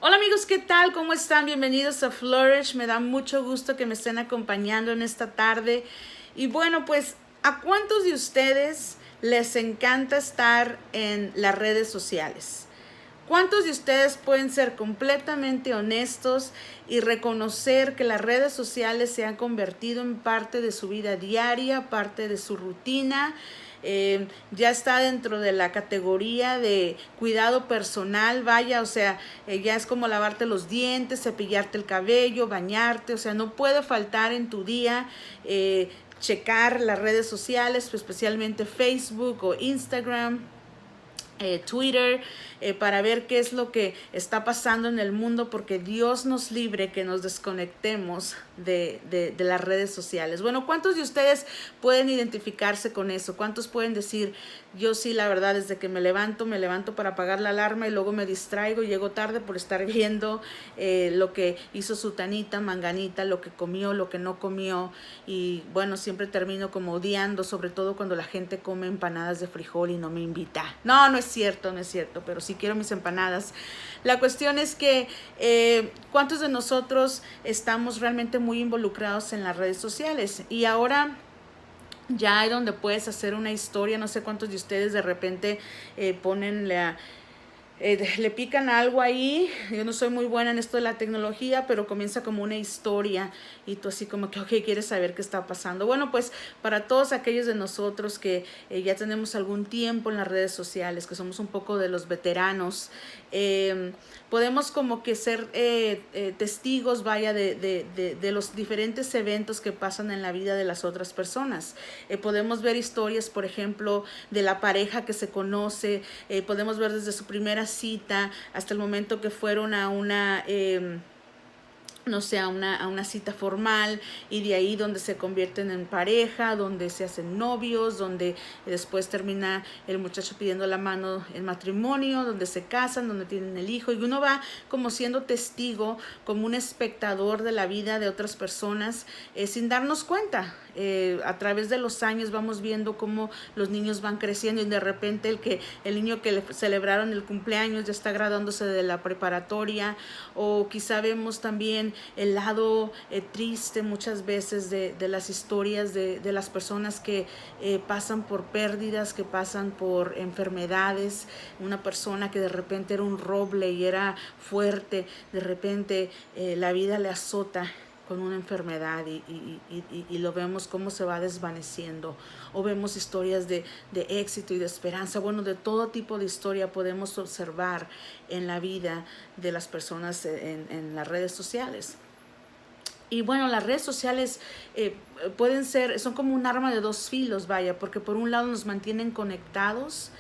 Hola amigos, ¿qué tal? ¿Cómo están? Bienvenidos a Flourish. Me da mucho gusto que me estén acompañando en esta tarde. Y bueno, pues, ¿a cuántos de ustedes les encanta estar en las redes sociales? ¿Cuántos de ustedes pueden ser completamente honestos y reconocer que las redes sociales se han convertido en parte de su vida diaria, parte de su rutina? Ya está dentro de la categoría de cuidado personal, vaya, o sea, ya es como lavarte los dientes, cepillarte el cabello, bañarte, o sea, no puede faltar en tu día checar las redes sociales, especialmente Facebook o Instagram. Twitter, para ver qué es lo que está pasando en el mundo, porque Dios nos libre que nos desconectemos de las redes sociales. Bueno, ¿cuántos de ustedes pueden identificarse con eso? ¿Cuántos pueden decir, yo sí, la verdad, desde que me levanto para apagar la alarma y luego me distraigo y llego tarde por estar viendo lo que hizo sutanita, manganita, lo que comió, lo que no comió, y bueno, siempre termino como odiando, sobre todo cuando la gente come empanadas de frijol y no me invita. No, no es cierto, pero sí quiero mis empanadas. La cuestión es que ¿cuántos de nosotros estamos realmente muy involucrados en las redes sociales? Y ahora ya hay donde puedes hacer una historia. No sé cuántos de ustedes de repente ponen le pican algo ahí. Yo no soy muy buena en esto de la tecnología, pero comienza como una historia y tú así como que, ok, quieres saber qué está pasando. Bueno, pues para todos aquellos de nosotros que ya tenemos algún tiempo en las redes sociales, que somos un poco de los veteranos, podemos como que ser testigos, vaya, de los diferentes eventos que pasan en la vida de las otras personas. Podemos ver historias, por ejemplo, de la pareja que se conoce, podemos ver desde su primera cita hasta el momento que fueron a una no sé, a una cita formal, y de ahí donde se convierten en pareja, donde se hacen novios, donde después termina el muchacho pidiendo la mano en matrimonio, donde se casan, donde tienen el hijo, y uno va como siendo testigo, como un espectador de la vida de otras personas, sin darnos cuenta. A través de los años vamos viendo cómo los niños van creciendo, y de repente el niño que le celebraron el cumpleaños ya está graduándose de la preparatoria, o quizá vemos también el lado triste muchas veces de las historias de las personas que pasan por pérdidas, que pasan por enfermedades. Una persona que de repente era un roble y era fuerte, de repente la vida le azota con una enfermedad y lo vemos cómo se va desvaneciendo. O vemos historias de éxito y de esperanza. Bueno, de todo tipo de historia podemos observar en la vida de las personas en las redes sociales. Y bueno, las redes sociales son como un arma de dos filos, vaya, porque por un lado nos mantienen conectados,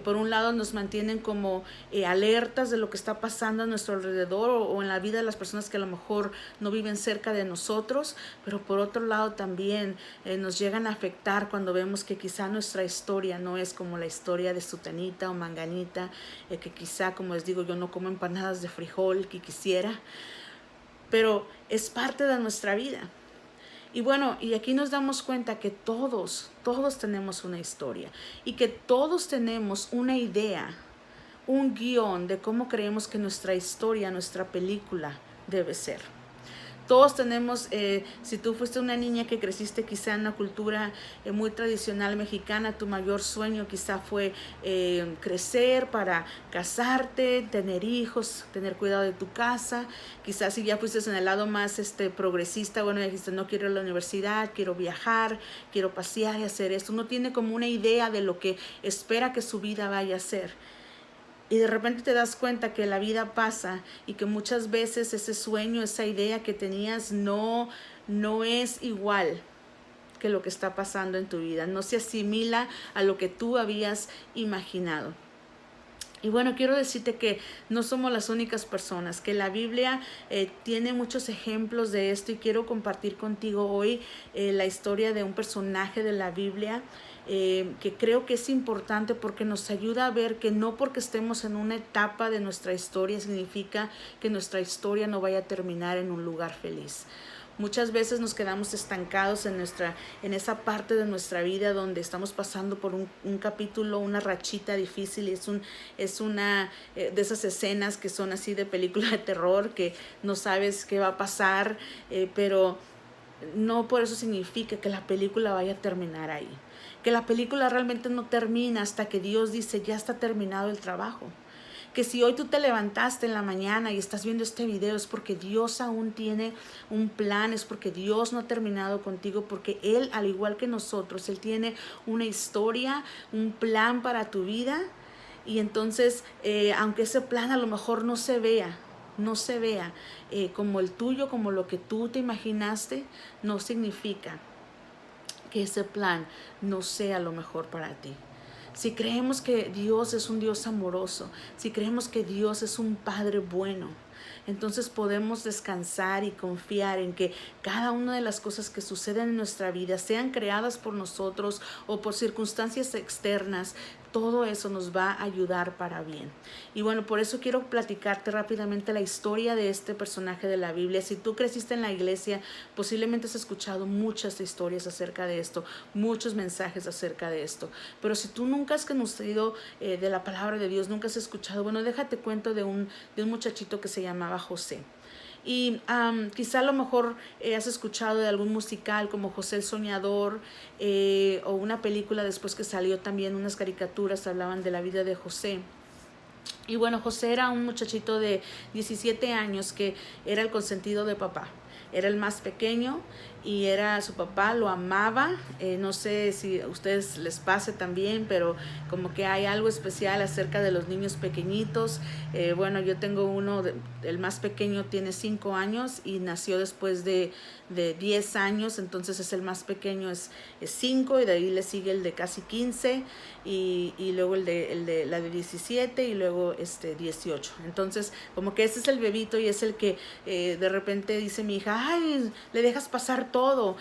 por un lado nos mantienen como alertas de lo que está pasando a nuestro alrededor, o en la vida de las personas que a lo mejor no viven cerca de nosotros, pero por otro lado también nos llegan a afectar cuando vemos que quizá nuestra historia no es como la historia de sutanita o manganita, que quizá, como les digo, yo no como empanadas de frijol que quisiera, pero es parte de nuestra vida. Y bueno, y aquí nos damos cuenta que todos tenemos una historia, y que todos tenemos una idea, un guión de cómo creemos que nuestra historia, nuestra película debe ser. Todos tenemos, si tú fuiste una niña que creciste quizá en una cultura muy tradicional mexicana, tu mayor sueño quizá fue crecer para casarte, tener hijos, tener cuidado de tu casa. Quizás si ya fuiste en el lado más progresista, bueno, ya dijiste, no quiero ir a la universidad, quiero viajar, quiero pasear y hacer esto. Uno tiene como una idea de lo que espera que su vida vaya a ser. Y de repente te das cuenta que la vida pasa, y que muchas veces ese sueño, esa idea que tenías no es igual que lo que está pasando en tu vida. No se asimila a lo que tú habías imaginado. Y bueno, quiero decirte que no somos las únicas personas, que la Biblia tiene muchos ejemplos de esto, y quiero compartir contigo hoy la historia de un personaje de la Biblia que creo que es importante, porque nos ayuda a ver que no porque estemos en una etapa de nuestra historia significa que nuestra historia no vaya a terminar en un lugar feliz. Muchas veces nos quedamos estancados en esa parte de nuestra vida donde estamos pasando por un capítulo, una rachita difícil, y es una de esas escenas que son así de película de terror, que no sabes qué va a pasar, pero no por eso significa que la película vaya a terminar ahí. Que la película realmente no termina hasta que Dios dice, ya está terminado el trabajo. Que si hoy tú te levantaste en la mañana y estás viendo este video, es porque Dios aún tiene un plan, es porque Dios no ha terminado contigo, porque Él, al igual que nosotros, Él tiene una historia, un plan para tu vida. Y entonces, aunque ese plan a lo mejor no se vea como el tuyo, como lo que tú te imaginaste, no significa que ese plan no sea lo mejor para ti. Si creemos que Dios es un Dios amoroso, si creemos que Dios es un Padre bueno, entonces podemos descansar y confiar en que cada una de las cosas que suceden en nuestra vida, sean creadas por nosotros o por circunstancias externas, todo eso nos va a ayudar para bien. Y bueno, por eso quiero platicarte rápidamente la historia de este personaje de la Biblia. Si tú creciste en la iglesia, posiblemente has escuchado muchas historias acerca de esto, muchos mensajes acerca de esto. Pero si tú nunca has conocido de la palabra de Dios, nunca has escuchado, bueno, déjate cuento de un muchachito que se llamaba José. Y quizá a lo mejor has escuchado de algún musical como José el Soñador, o una película después que salió también, unas caricaturas hablaban de la vida de José. Y bueno, José era un muchachito de 17 años que era el consentido de papá. Era el más pequeño y su papá lo amaba. No sé si a ustedes les pase también, pero como que hay algo especial acerca de los niños pequeñitos. Bueno, yo tengo el más pequeño tiene 5 años y nació después de 10 años, entonces es el más pequeño, es 5, y de ahí le sigue el de casi 15 y luego la de 17 y luego 18. Entonces como que ese es el bebito y es el que de repente dice mi hija, ay, le dejas pasar todo,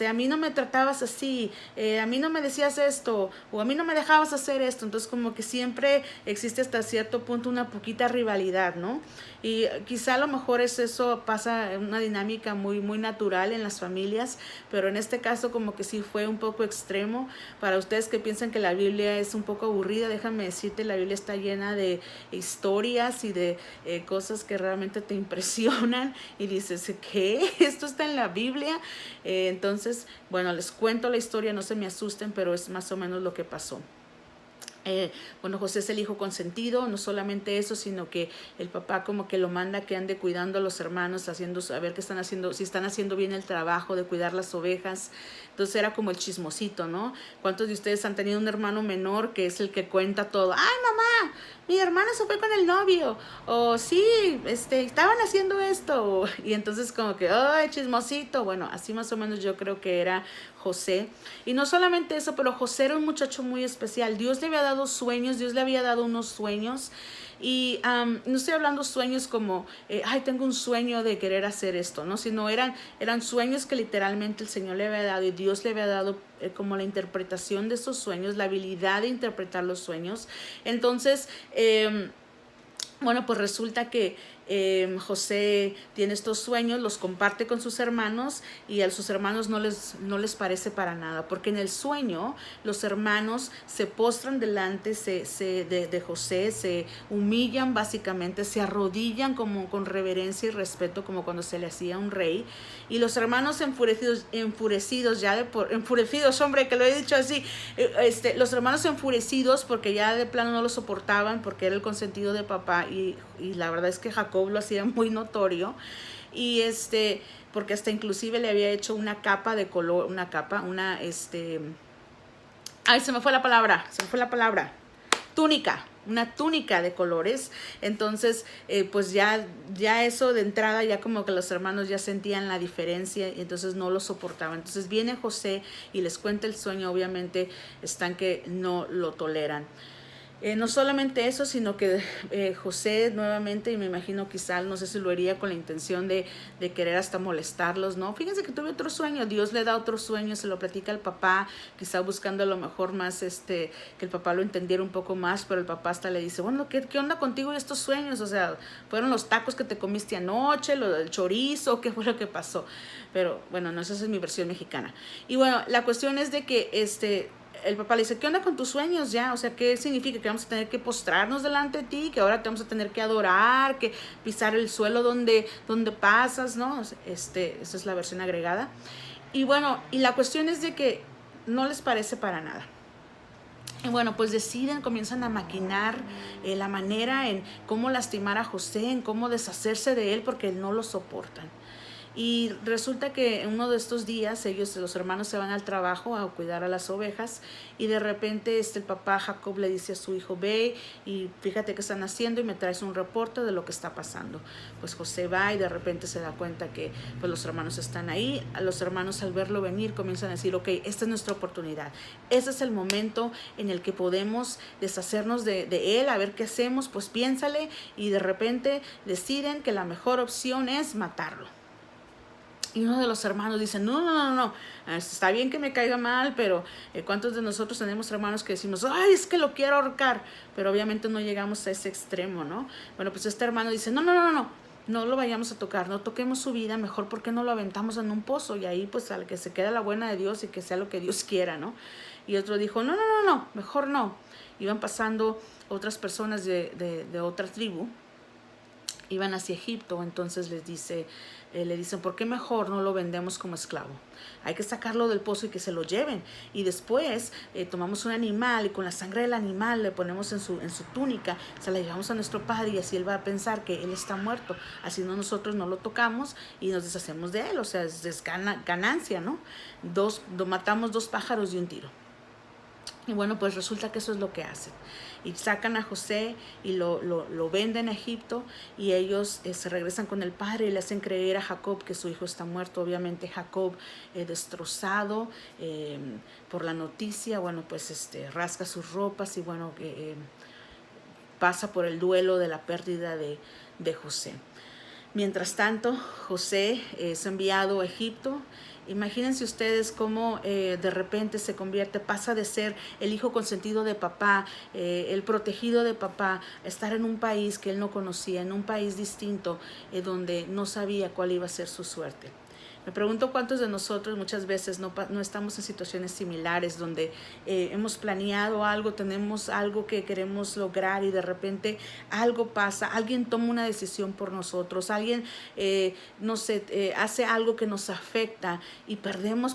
a mí no me tratabas así, a mí no me decías esto, o a mí no me dejabas hacer esto. Entonces como que siempre existe hasta cierto punto una poquita rivalidad, ¿no? Y quizá a lo mejor eso pasa en una dinámica muy, muy natural en las familias, pero en este caso como que sí fue un poco extremo. Para ustedes que piensan que la Biblia es un poco aburrida, déjame decirte, la Biblia está llena de historias y de cosas que realmente te impresionan y dices, ¿qué? ¿Esto está en la Biblia? Entonces, bueno, les cuento la historia, no se me asusten, pero es más o menos lo que pasó. Bueno, José es el hijo consentido, no solamente eso, sino que el papá como que lo manda que ande cuidando a los hermanos, a ver qué están haciendo, si están haciendo bien el trabajo de cuidar las ovejas. Entonces era como el chismosito, ¿no? ¿Cuántos de ustedes han tenido un hermano menor que es el que cuenta todo? ¡Ay, mamá! Mi hermana se fue con el novio, o sí, estaban haciendo esto, y entonces como que, ¡ay, chismosito! Bueno, así más o menos yo creo que era José. Y no solamente eso, pero José era un muchacho muy especial. Dios le había dado sueños, Dios le había dado unos sueños. Y no estoy hablando sueños como, ay, tengo un sueño de querer hacer esto, ¿no? Sino eran sueños que literalmente el Señor le había dado y Dios le había dado como la interpretación de esos sueños, la habilidad de interpretar los sueños. Entonces, bueno, pues resulta que José tiene estos sueños, los comparte con sus hermanos y a sus hermanos no les parece para nada, porque en el sueño los hermanos se postran delante de José, se humillan básicamente, se arrodillan como con reverencia y respeto, como cuando se le hacía a un rey, y los hermanos enfurecidos, hombre, que lo he dicho así, los hermanos enfurecidos porque ya de plano no lo soportaban, porque era el consentido de papá, y la verdad es que Jacob lo hacía muy notorio, y porque hasta inclusive le había hecho una capa de color, ay, se me fue la palabra, túnica, una túnica de colores. Entonces pues ya eso de entrada, ya como que los hermanos ya sentían la diferencia y entonces no lo soportaban. Entonces viene José y les cuenta el sueño, obviamente están que no lo toleran. No solamente eso, sino que José nuevamente, y me imagino quizá, no sé si lo haría con la intención de querer hasta molestarlos, ¿no? Fíjense que tuve otro sueño, Dios le da otro sueño, se lo platica al papá, quizá buscando a lo mejor más, que el papá lo entendiera un poco más, pero el papá hasta le dice, bueno, ¿qué onda contigo y estos sueños? O sea, ¿fueron los tacos que te comiste anoche, lo del chorizo, qué fue lo que pasó? Pero bueno, no, esa es mi versión mexicana. Y bueno, la cuestión es de que el papá le dice, ¿qué onda con tus sueños ya? O sea, ¿qué significa? Que vamos a tener que postrarnos delante de ti, que ahora te vamos a tener que adorar, que pisar el suelo donde pasas, ¿no? Esa es la versión agregada. Y bueno, y la cuestión es de que no les parece para nada. Y bueno, pues deciden, comienzan a maquinar la manera en cómo lastimar a José, en cómo deshacerse de él, porque no lo soportan. Y resulta que en uno de estos días los hermanos se van al trabajo a cuidar a las ovejas y de repente el papá Jacob le dice a su hijo, ve y fíjate qué están haciendo y me traes un reporte de lo que está pasando. Pues José va y de repente se da cuenta que pues los hermanos están ahí. Los hermanos al verlo venir comienzan a decir, ok, esta es nuestra oportunidad. Este es el momento en el que podemos deshacernos de él, a ver qué hacemos, pues piénsale, y de repente deciden que la mejor opción es matarlo. Y uno de los hermanos dice, no, está bien que me caiga mal, pero ¿cuántos de nosotros tenemos hermanos que decimos, ay, es que lo quiero ahorcar? Pero obviamente no llegamos a ese extremo, ¿no? Bueno, pues este hermano dice, no lo vayamos a tocar, no toquemos su vida, mejor porque no lo aventamos en un pozo y ahí pues al que se quede la buena de Dios y que sea lo que Dios quiera, ¿no? Y otro dijo, no, mejor no. Iban pasando otras personas de otra tribu, iban hacia Egipto, entonces le dicen, ¿por qué mejor no lo vendemos como esclavo? Hay que sacarlo del pozo y que se lo lleven. Y después tomamos un animal y con la sangre del animal le ponemos en su túnica, se la llevamos a nuestro padre y así él va a pensar que él está muerto. Así nosotros no lo tocamos y nos deshacemos de él. O sea, es ganancia, ¿no? Matamos 2 pájaros de un tiro. Y bueno, pues resulta que eso es lo que hacen. Y sacan a José y lo venden a Egipto y ellos se regresan con el padre y le hacen creer a Jacob que su hijo está muerto. Obviamente Jacob destrozado por la noticia, bueno, pues rasga sus ropas y bueno, pasa por el duelo de la pérdida de José. Mientras tanto, José es enviado a Egipto. Imagínense ustedes cómo de repente pasa de ser el hijo consentido de papá, el protegido de papá, estar en un país que él no conocía, en un país distinto, donde no sabía cuál iba a ser su suerte. Me pregunto cuántos de nosotros muchas veces no estamos en situaciones similares donde hemos planeado algo, tenemos algo que queremos lograr y de repente algo pasa, alguien toma una decisión por nosotros, alguien hace algo que nos afecta y perdemos,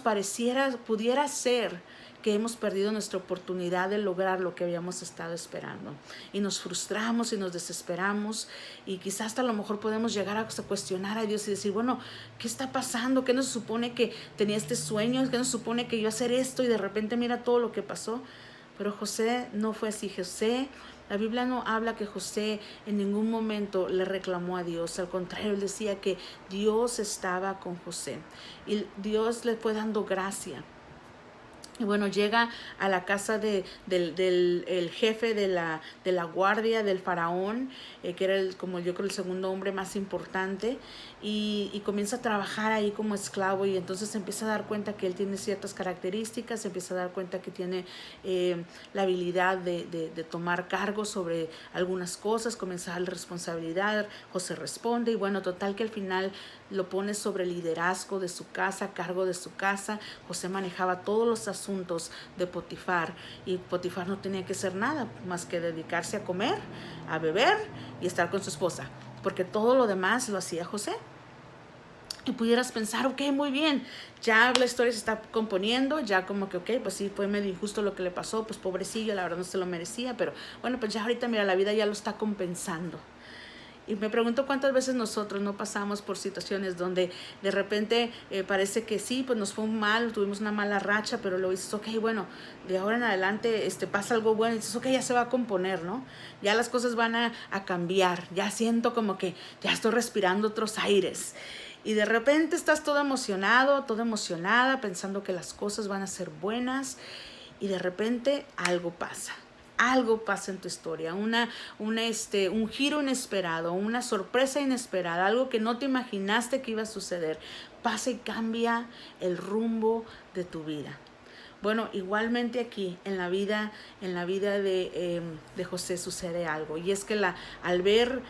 pudiera ser que hemos perdido nuestra oportunidad de lograr lo que habíamos estado esperando. Y nos frustramos y nos desesperamos y quizás hasta a lo mejor podemos llegar a cuestionar a Dios y decir, bueno, ¿qué está pasando? ¿Qué nos supone que tenía este sueño? ¿Qué nos supone que iba a hacer esto? Y de repente mira todo lo que pasó. Pero José no fue así. La Biblia no habla que José en ningún momento le reclamó a Dios. Al contrario, él decía que Dios estaba con José. Y Dios le fue dando gracia. Y bueno, llega a la casa del jefe de la guardia del faraón, que era como yo creo el segundo hombre más importante, y comienza a trabajar ahí como esclavo y entonces se empieza a dar cuenta que él tiene ciertas características, se empieza a dar cuenta que tiene la habilidad de tomar cargo sobre algunas cosas, comienza a darle responsabilidad. José responde y bueno, total que al final lo pone sobre el liderazgo de su casa, a cargo de su casa. José manejaba todos los asuntos de Potifar y Potifar no tenía que hacer nada más que dedicarse a comer, a beber y estar con su esposa, porque todo lo demás lo hacía José. Y pudieras pensar, ok, muy bien, ya la historia se está componiendo, ya como que, ok, pues sí, fue medio injusto lo que le pasó, pues pobrecillo, la verdad no se lo merecía, pero bueno, pues ya ahorita, mira, la vida ya lo está compensando. Y me pregunto cuántas veces nosotros no pasamos por situaciones donde de repente parece que sí, pues nos fue mal, tuvimos una mala racha, pero luego dices, ok, bueno, de ahora en adelante pasa algo bueno, y dices, ok, ya se va a componer, ¿no? Ya las cosas van a cambiar, ya siento como que ya estoy respirando otros aires. Y de repente estás todo emocionado, toda emocionada, pensando que las cosas van a ser buenas y de repente algo pasa. algo pasa en tu historia, un giro inesperado, una sorpresa inesperada, algo que no te imaginaste que iba a suceder, pasa y cambia el rumbo de tu vida. Bueno, igualmente aquí en la vida de José sucede algo, y es que al ver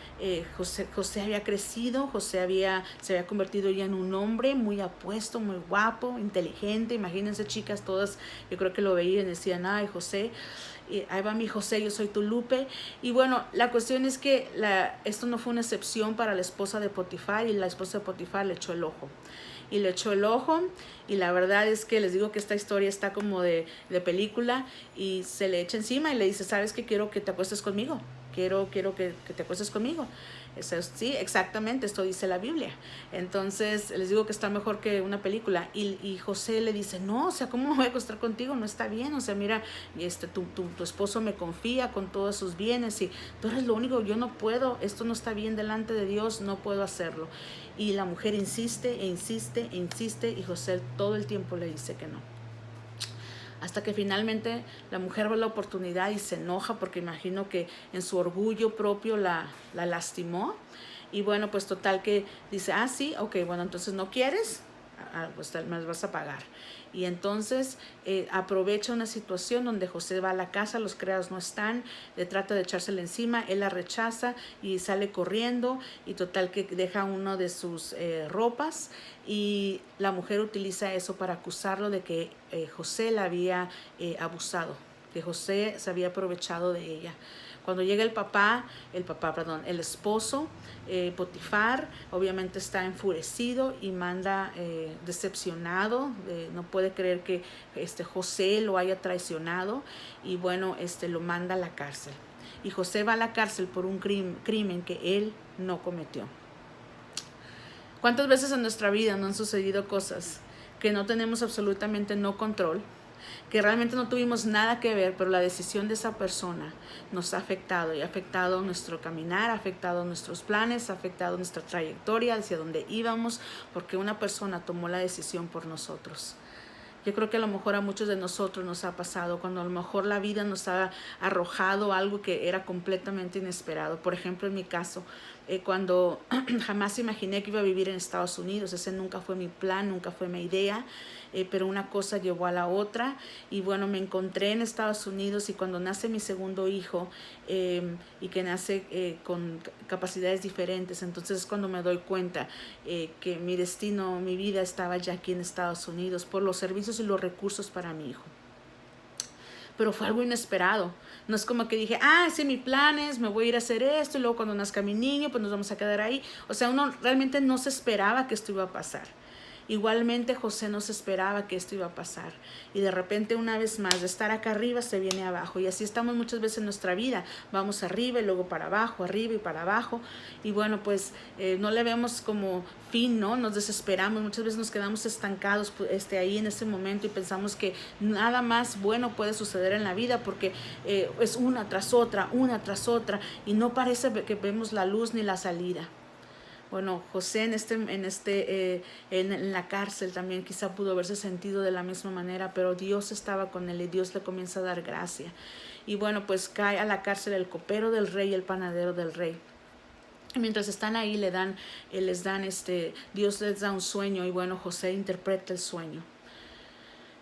José había crecido, se había convertido ya en un hombre muy apuesto, muy guapo, inteligente. Imagínense, chicas, todas yo creo que lo veían y decían, ay, José, ahí va mi José, yo soy tu Lupe. Y bueno, la cuestión es que esto no fue una excepción para la esposa de Potifar, y la esposa de Potifar le echó el ojo. Y la verdad es que les digo que esta historia está como de película, y se le echa encima y le dice, ¿sabes qué? Quiero que te acuestes conmigo, quiero que te acuestes conmigo. Sí, exactamente, esto dice la Biblia. Entonces les digo que está mejor que una película. Y José le dice, no, o sea, ¿cómo me voy a acostar contigo? No está bien, o sea, mira, tu esposo me confía con todos sus bienes, y tú eres lo único, yo no puedo, esto no está bien delante de Dios, no puedo hacerlo. Y la mujer insiste e insiste e insiste, y José todo el tiempo le dice que no. Hasta que finalmente la mujer ve la oportunidad y se enoja, porque imagino que en su orgullo propio la lastimó. Y bueno, pues total que dice, sí, ok, bueno, entonces no quieres, pues me las vas a pagar. Y entonces aprovecha una situación donde José va a la casa, los criados no están, le trata de echársela encima, él la rechaza y sale corriendo, y total que deja uno de sus ropas, y la mujer utiliza eso para acusarlo de que José la había abusado, que José se había aprovechado de ella. Cuando llega el esposo, Potifar, obviamente está enfurecido y manda decepcionado, no puede creer que José lo haya traicionado, y bueno, lo manda a la cárcel. Y José va a la cárcel por un crimen que él no cometió. ¿Cuántas veces en nuestra vida no han sucedido cosas que no tenemos absolutamente no control, que realmente no tuvimos nada que ver, pero la decisión de esa persona nos ha afectado, y ha afectado nuestro caminar, ha afectado nuestros planes, ha afectado nuestra trayectoria hacia donde íbamos, porque una persona tomó la decisión por nosotros? Yo creo que a lo mejor a muchos de nosotros nos ha pasado, cuando a lo mejor la vida nos ha arrojado algo que era completamente inesperado. Por ejemplo, en mi caso, cuando jamás imaginé que iba a vivir en Estados Unidos. Ese nunca fue mi plan, nunca fue mi idea, pero una cosa llevó a la otra, y bueno, me encontré en Estados Unidos, y cuando nace mi segundo hijo, y que nace con capacidades diferentes, entonces es cuando me doy cuenta que mi destino, mi vida estaba ya aquí en Estados Unidos, por los servicios y los recursos para mi hijo. Pero fue algo inesperado. No es como que dije, ese mi plan es, me voy a ir a hacer esto, y luego cuando nazca mi niño, pues nos vamos a quedar ahí. O sea, uno realmente no se esperaba que esto iba a pasar. Igualmente José no se esperaba que esto iba a pasar, y de repente, una vez más, de estar acá arriba se viene abajo, y así estamos muchas veces en nuestra vida. Vamos arriba y luego para abajo, arriba y para abajo, y bueno, pues no le vemos como fin, ¿no? Nos desesperamos, muchas veces nos quedamos estancados ahí en ese momento, y pensamos que nada más bueno puede suceder en la vida, porque es una tras otra, y no parece que vemos la luz ni la salida. Bueno, José en la cárcel también quizá pudo haberse sentido de la misma manera, pero Dios estaba con él, y Dios le comienza a dar gracia. Y bueno, pues cae a la cárcel el copero del rey y el panadero del rey. Y mientras están ahí Dios les da un sueño, y bueno, José interpreta el sueño.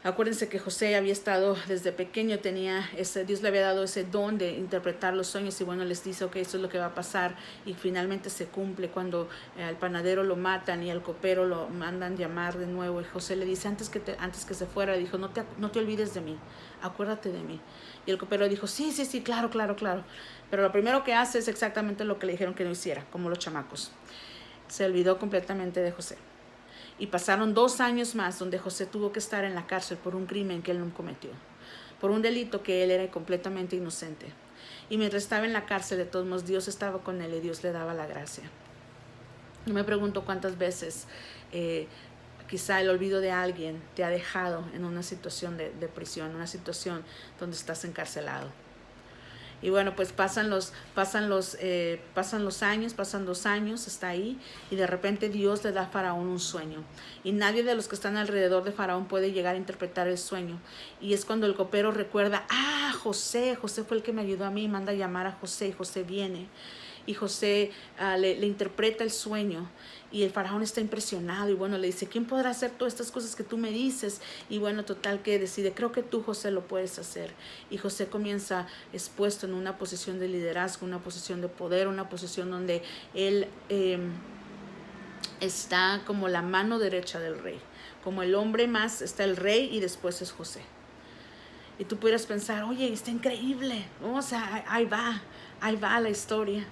Acuérdense que José había estado desde pequeño, Dios le había dado ese don de interpretar los sueños, y bueno, les dice, ok, esto es lo que va a pasar, y finalmente se cumple cuando al panadero lo matan y al copero lo mandan llamar de nuevo, y José le dice, antes que se fuera, dijo, no te olvides de mí, acuérdate de mí. Y el copero dijo, sí, claro, pero lo primero que hace es exactamente lo que le dijeron que no hiciera, como los chamacos. Se olvidó completamente de José. Y pasaron 2 años más donde José tuvo que estar en la cárcel por un crimen que él no cometió, por un delito que él era completamente inocente. Y mientras estaba en la cárcel, de todos modos, Dios estaba con él, y Dios le daba la gracia. Yo me pregunto cuántas veces quizá el olvido de alguien te ha dejado en una situación de prisión, una situación donde estás encarcelado. Y bueno, pues pasan los años, pasan 2 años, está ahí, y de repente Dios le da a Faraón un sueño. Y nadie de los que están alrededor de Faraón puede llegar a interpretar el sueño. Y es cuando el copero recuerda, José fue el que me ayudó a mí, manda a llamar a José, y José viene. Y José le interpreta el sueño, y el faraón está impresionado, y bueno, le dice, ¿quién podrá hacer todas estas cosas que tú me dices? Y bueno, total que decide, creo que tú, José, lo puedes hacer. Y José comienza expuesto en una posición de liderazgo, una posición de poder, una posición donde él está como la mano derecha del rey. Como el hombre más está el rey, y después es José. Y tú pudieras pensar, oye, está increíble, ¿no? O sea, ahí va la historia.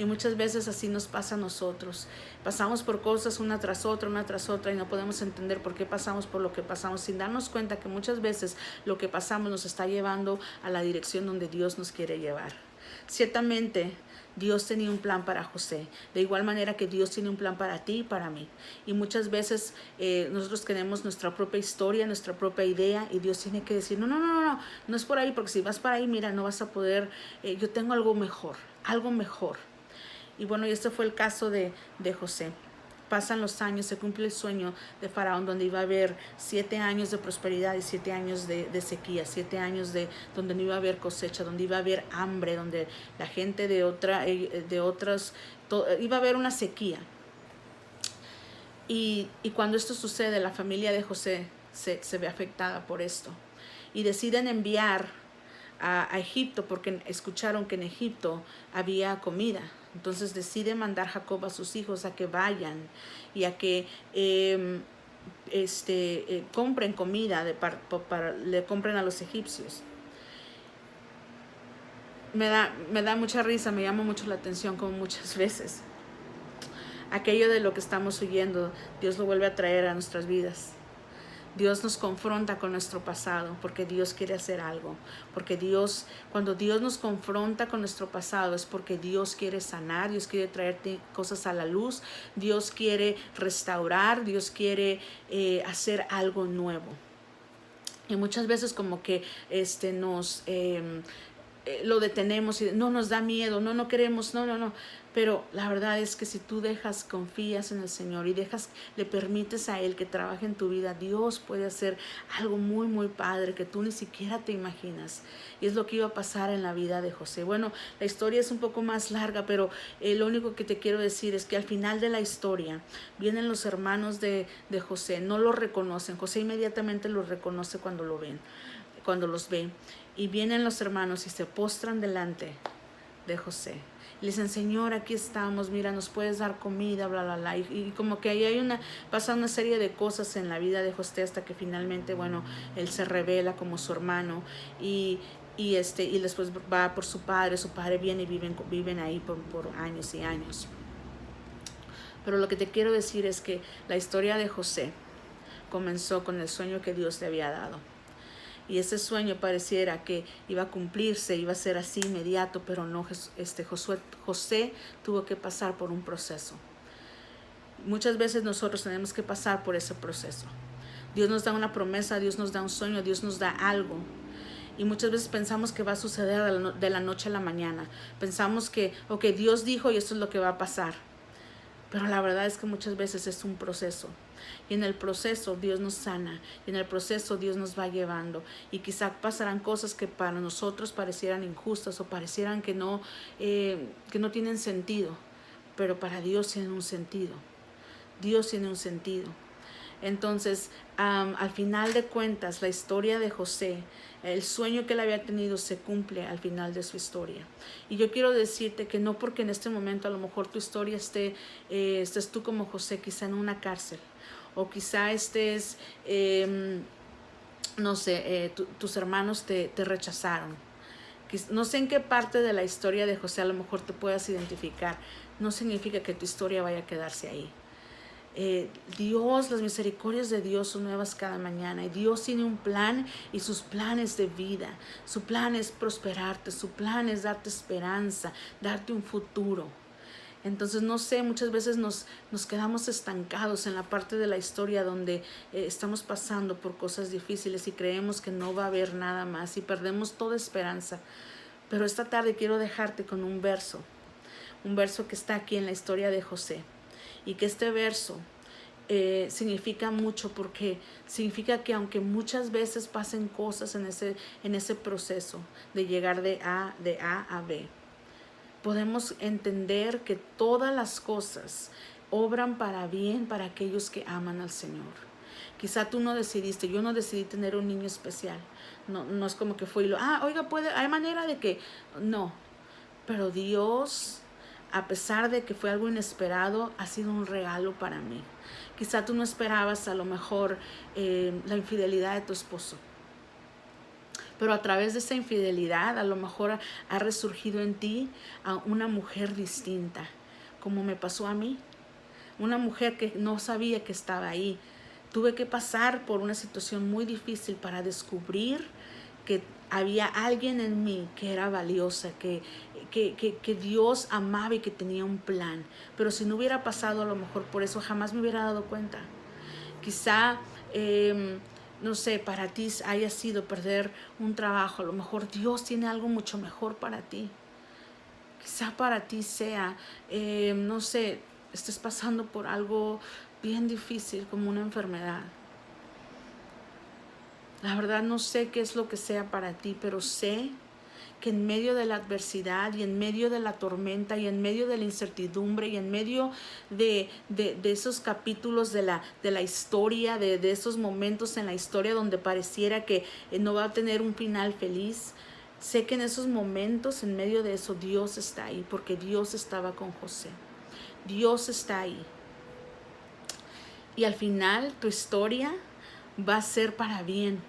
Y muchas veces así nos pasa a nosotros. Pasamos por cosas una tras otra, y no podemos entender por qué pasamos por lo que pasamos, sin darnos cuenta que muchas veces lo que pasamos nos está llevando a la dirección donde Dios nos quiere llevar. Ciertamente, Dios tenía un plan para José, de igual manera que Dios tiene un plan para ti y para mí. Y muchas veces nosotros tenemos nuestra propia historia, nuestra propia idea, y Dios tiene que decir, no es por ahí, porque si vas para ahí, mira, no vas a poder, yo tengo algo mejor. Y bueno, y este fue el caso de José. Pasan los años, se cumple el sueño de Faraón, donde iba a haber 7 años de prosperidad y 7 años de sequía, 7 años donde no iba a haber cosecha, donde iba a haber hambre, donde la gente iba a haber una sequía. Y cuando esto sucede, la familia de José se ve afectada por esto, y deciden enviar a Egipto, porque escucharon que en Egipto había comida. Entonces decide mandar Jacob a sus hijos a que vayan y a que compren comida, le compren a los egipcios. Me da mucha risa, me llama mucho la atención, como muchas veces aquello de lo que estamos huyendo, Dios lo vuelve a traer a nuestras vidas. Dios nos confronta con nuestro pasado porque Dios quiere hacer algo. Porque cuando Dios nos confronta con nuestro pasado, es porque Dios quiere sanar, Dios quiere traerte cosas a la luz, Dios quiere restaurar, Dios quiere hacer algo nuevo. Y muchas veces como que lo detenemos y no nos da miedo, no queremos, no. Pero la verdad es que si tú confías en el Señor y le permites a Él que trabaje en tu vida, Dios puede hacer algo muy, muy padre que tú ni siquiera te imaginas. Y es lo que iba a pasar en la vida de José. Bueno, la historia es un poco más larga, pero lo único que te quiero decir es que al final de la historia vienen los hermanos de José, no lo reconocen. José inmediatamente los reconoce cuando los ve. Y vienen los hermanos y se postran delante de José. Le dicen, Señor, aquí estamos, mira, nos puedes dar comida, bla, bla, bla. Y como que ahí pasa una serie de cosas en la vida de José hasta que finalmente, bueno, él se revela como su hermano y después va por su padre viene y viven ahí por años y años. Pero lo que te quiero decir es que la historia de José comenzó con el sueño que Dios le había dado. Y ese sueño pareciera que iba a cumplirse, iba a ser así inmediato, pero no. José tuvo que pasar por un proceso. Muchas veces nosotros tenemos que pasar por ese proceso. Dios nos da una promesa, Dios nos da un sueño, Dios nos da algo. Y muchas veces pensamos que va a suceder de la noche a la mañana. Pensamos que, Dios dijo y esto es lo que va a pasar. Pero la verdad es que muchas veces es un proceso. Y en el proceso Dios nos sana. Y en el proceso Dios nos va llevando. Y quizá pasarán cosas que para nosotros parecieran injustas o parecieran que no tienen sentido. Pero para Dios tienen un sentido. Dios tiene un sentido. Entonces, al final de cuentas, la historia de José, el sueño que él había tenido se cumple al final de su historia. Y yo quiero decirte que no porque en este momento a lo mejor tu historia estés tú como José, quizá en una cárcel, o quizá estés, tus hermanos te rechazaron. No sé en qué parte de la historia de José a lo mejor te puedas identificar. No significa que tu historia vaya a quedarse ahí. Dios, las misericordias de Dios son nuevas cada mañana, y Dios tiene un plan, y sus planes de vida, su plan es prosperarte, su plan es darte esperanza, darte un futuro. Entonces, no sé, muchas veces nos quedamos estancados en la parte de la historia donde estamos pasando por cosas difíciles y creemos que no va a haber nada más y perdemos toda esperanza. Pero esta tarde quiero dejarte con un verso que está aquí en la historia de José. Y que este verso significa mucho, porque significa que aunque muchas veces pasen cosas en ese proceso de llegar de A a B, podemos entender que todas las cosas obran para bien para aquellos que aman al Señor. Quizá tú no decidiste, yo no decidí tener un niño especial. No es como que fue y oiga, hay manera de que... No, pero Dios, a pesar de que fue algo inesperado, ha sido un regalo para mí. Quizá tú no esperabas a lo mejor la infidelidad de tu esposo, pero a través de esa infidelidad a lo mejor ha resurgido en ti a una mujer distinta, como me pasó a mí. Una mujer que no sabía que estaba ahí. Tuve que pasar por una situación muy difícil para descubrir que había alguien en mí que era valiosa, que Dios amaba y que tenía un plan. Pero si no hubiera pasado a lo mejor por eso, jamás me hubiera dado cuenta. Quizá, no sé, para ti haya sido perder un trabajo. A lo mejor Dios tiene algo mucho mejor para ti. Quizá para ti sea, no sé, estés pasando por algo bien difícil como una enfermedad. La verdad no sé qué es lo que sea para ti, pero sé que en medio de la adversidad y en medio de la tormenta y en medio de la incertidumbre y en medio de esos capítulos de la historia, de esos momentos en la historia donde pareciera que no va a tener un final feliz, sé que en esos momentos, en medio de eso, Dios está ahí, porque Dios estaba con José. Dios está ahí. Y al final tu historia va a ser para bien,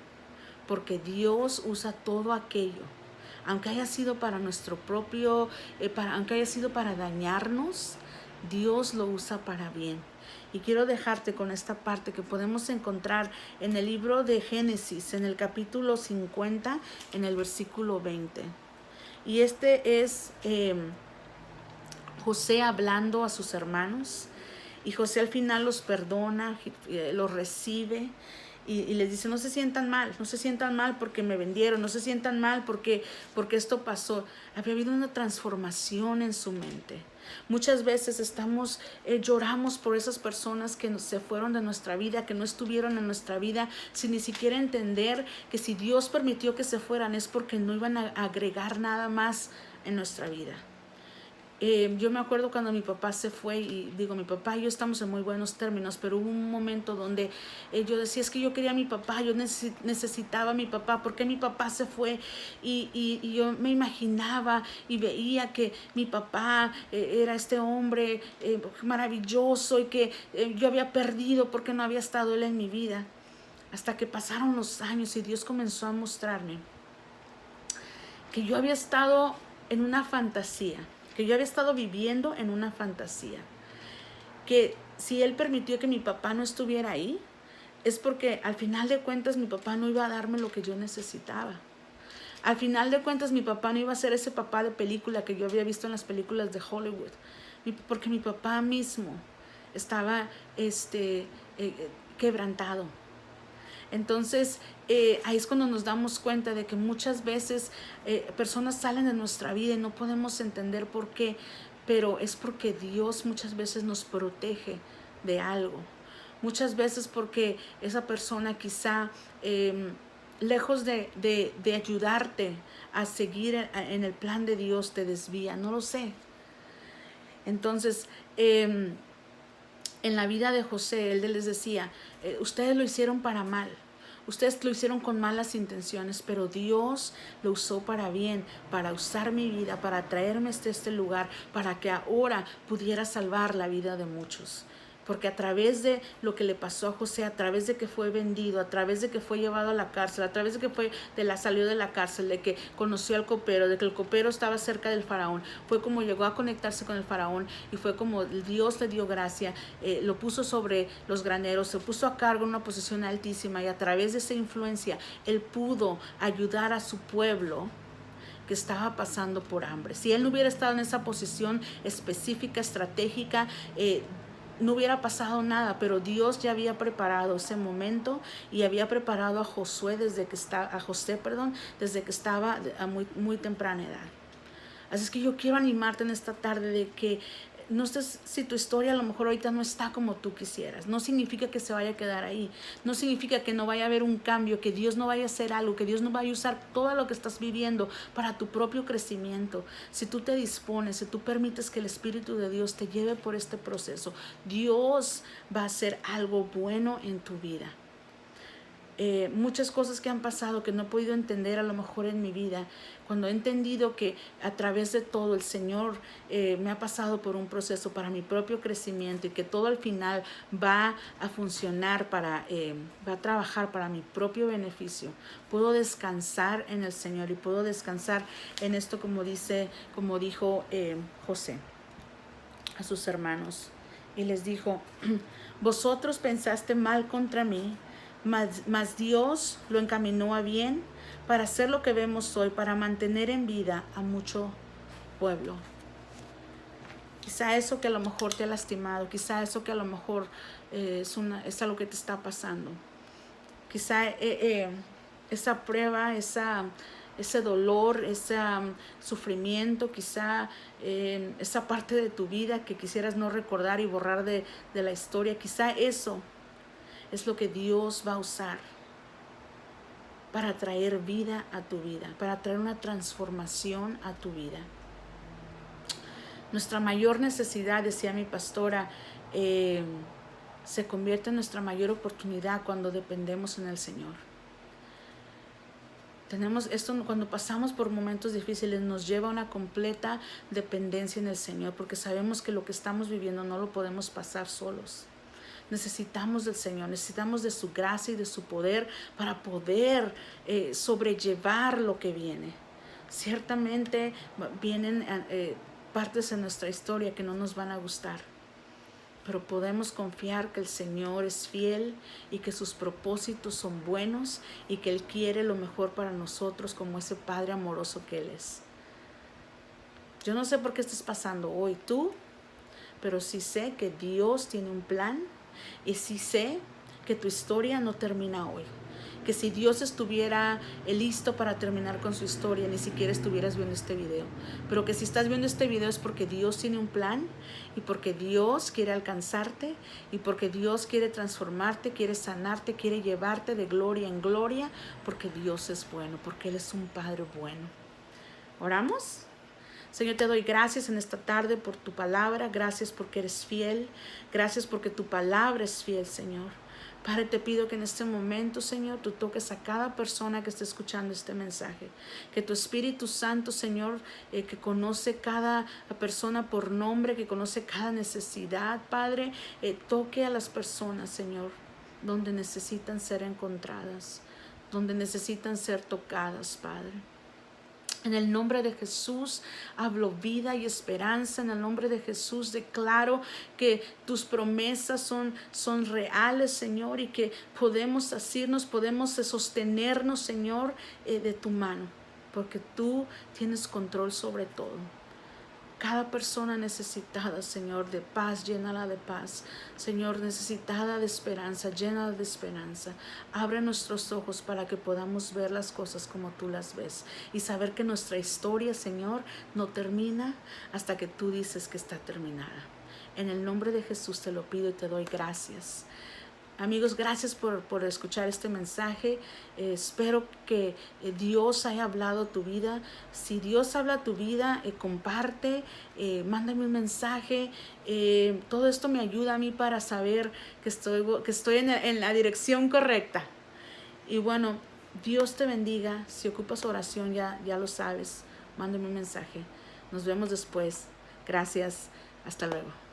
porque Dios usa todo aquello, aunque haya sido para nuestro propio, aunque haya sido para dañarnos, Dios lo usa para bien. Y quiero dejarte con esta parte que podemos encontrar en el libro de Génesis, en el capítulo 50, en el versículo 20. Y este es José hablando a sus hermanos. Y José al final los perdona, los recibe y les dice, no se sientan mal porque me vendieron, no se sientan mal porque esto pasó. Había habido una transformación en su mente. Muchas veces lloramos por esas personas que se fueron de nuestra vida, que no estuvieron en nuestra vida, sin ni siquiera entender que si Dios permitió que se fueran es porque no iban a agregar nada más en nuestra vida. Yo me acuerdo cuando mi papá se fue, y digo, mi papá y yo estamos en muy buenos términos, pero hubo un momento donde yo decía, es que yo quería a mi papá, yo necesitaba a mi papá, ¿por qué mi papá se fue? Y yo me imaginaba y veía que mi papá era este hombre maravilloso y que yo había perdido porque no había estado él en mi vida. Hasta que pasaron los años y Dios comenzó a mostrarme que yo había estado en una fantasía, que yo había estado viviendo en una fantasía, que si Él permitió que mi papá no estuviera ahí, es porque al final de cuentas mi papá no iba a darme lo que yo necesitaba. Al final de cuentas mi papá no iba a ser ese papá de película que yo había visto en las películas de Hollywood, porque mi papá mismo estaba quebrantado. Entonces ahí es cuando nos damos cuenta de que muchas veces personas salen de nuestra vida y no podemos entender por qué, pero es porque Dios muchas veces nos protege de algo. Muchas veces porque esa persona quizá lejos de ayudarte a seguir en el plan de Dios te desvía, no lo sé. Entonces en la vida de José, él les decía, ustedes lo hicieron para mal, ustedes lo hicieron con malas intenciones, pero Dios lo usó para bien, para usar mi vida, para traerme hasta este lugar, para que ahora pudiera salvar la vida de muchos. Porque a través de lo que le pasó a José, a través de que fue vendido, a través de que fue llevado a la cárcel, a través de que salió de la cárcel, de que conoció al copero, de que el copero estaba cerca del faraón, fue como llegó a conectarse con el faraón y fue como Dios le dio gracia, lo puso sobre los graneros, se puso a cargo en una posición altísima y a través de esa influencia él pudo ayudar a su pueblo que estaba pasando por hambre. Si él no hubiera estado en esa posición específica, estratégica, no hubiera pasado nada, pero Dios ya había preparado ese momento y había preparado a José desde que estaba a muy, muy temprana edad. Así es que yo quiero animarte en esta tarde de que no sé si tu historia a lo mejor ahorita no está como tú quisieras. No significa que se vaya a quedar ahí. No significa que no vaya a haber un cambio, que Dios no vaya a hacer algo, que Dios no vaya a usar todo lo que estás viviendo para tu propio crecimiento. Si tú te dispones, si tú permites que el Espíritu de Dios te lleve por este proceso, Dios va a hacer algo bueno en tu vida. Muchas cosas que han pasado que no he podido entender a lo mejor en mi vida, cuando he entendido que a través de todo el Señor me ha pasado por un proceso para mi propio crecimiento y que todo al final va a funcionar va a trabajar para mi propio beneficio, puedo descansar en el Señor y puedo descansar en esto como dijo José a sus hermanos, y les dijo: vosotros pensaste mal contra mí, mas Dios lo encaminó a bien para hacer lo que vemos hoy, para mantener en vida a mucho pueblo. Quizá eso que a lo mejor te ha lastimado, quizá eso que a lo mejor es algo que te está pasando. Quizá esa prueba, ese dolor, ese sufrimiento, quizá esa parte de tu vida que quisieras no recordar y borrar de la historia, quizá eso es lo que Dios va a usar para traer vida a tu vida, para traer una transformación a tu vida. Nuestra mayor necesidad, decía mi pastora, se convierte en nuestra mayor oportunidad cuando dependemos en el Señor. Cuando pasamos por momentos difíciles, nos lleva a una completa dependencia en el Señor, porque sabemos que lo que estamos viviendo no lo podemos pasar solos. Necesitamos del Señor, necesitamos de su gracia y de su poder para poder sobrellevar lo que viene. Ciertamente vienen partes en nuestra historia que no nos van a gustar, pero podemos confiar que el Señor es fiel y que sus propósitos son buenos y que Él quiere lo mejor para nosotros como ese Padre amoroso que Él es. Yo no sé por qué estás pasando hoy tú, pero sí sé que Dios tiene un plan. Y sí sé que tu historia no termina hoy. Que si Dios estuviera listo para terminar con su historia, ni siquiera estuvieras viendo este video. Pero que si estás viendo este video es porque Dios tiene un plan y porque Dios quiere alcanzarte y porque Dios quiere transformarte, quiere sanarte, quiere llevarte de gloria en gloria, porque Dios es bueno, porque Él es un Padre bueno. ¿Oramos? Señor, te doy gracias en esta tarde por tu palabra. Gracias porque eres fiel. Gracias porque tu palabra es fiel, Señor. Padre, te pido que en este momento, Señor, tú toques a cada persona que esté escuchando este mensaje. Que tu Espíritu Santo, Señor, que conoce cada persona por nombre, que conoce cada necesidad, Padre, toque a las personas, Señor, donde necesitan ser encontradas, donde necesitan ser tocadas, Padre. En el nombre de Jesús hablo vida y esperanza. En el nombre de Jesús declaro que tus promesas son reales, Señor, y que podemos asirnos, podemos sostenernos, Señor, de tu mano, porque tú tienes control sobre todo. Cada persona necesitada, Señor, de paz, llénala de paz. Señor, necesitada de esperanza, llénala de esperanza. Abre nuestros ojos para que podamos ver las cosas como tú las ves. Y saber que nuestra historia, Señor, no termina hasta que tú dices que está terminada. En el nombre de Jesús te lo pido y te doy gracias. Amigos, gracias por escuchar este mensaje. Espero que Dios haya hablado tu vida. Si Dios habla tu vida, comparte, mándame un mensaje. Todo esto me ayuda a mí para saber que estoy en la dirección correcta. Y bueno, Dios te bendiga. Si ocupas oración, ya lo sabes. Mándame un mensaje. Nos vemos después. Gracias. Hasta luego.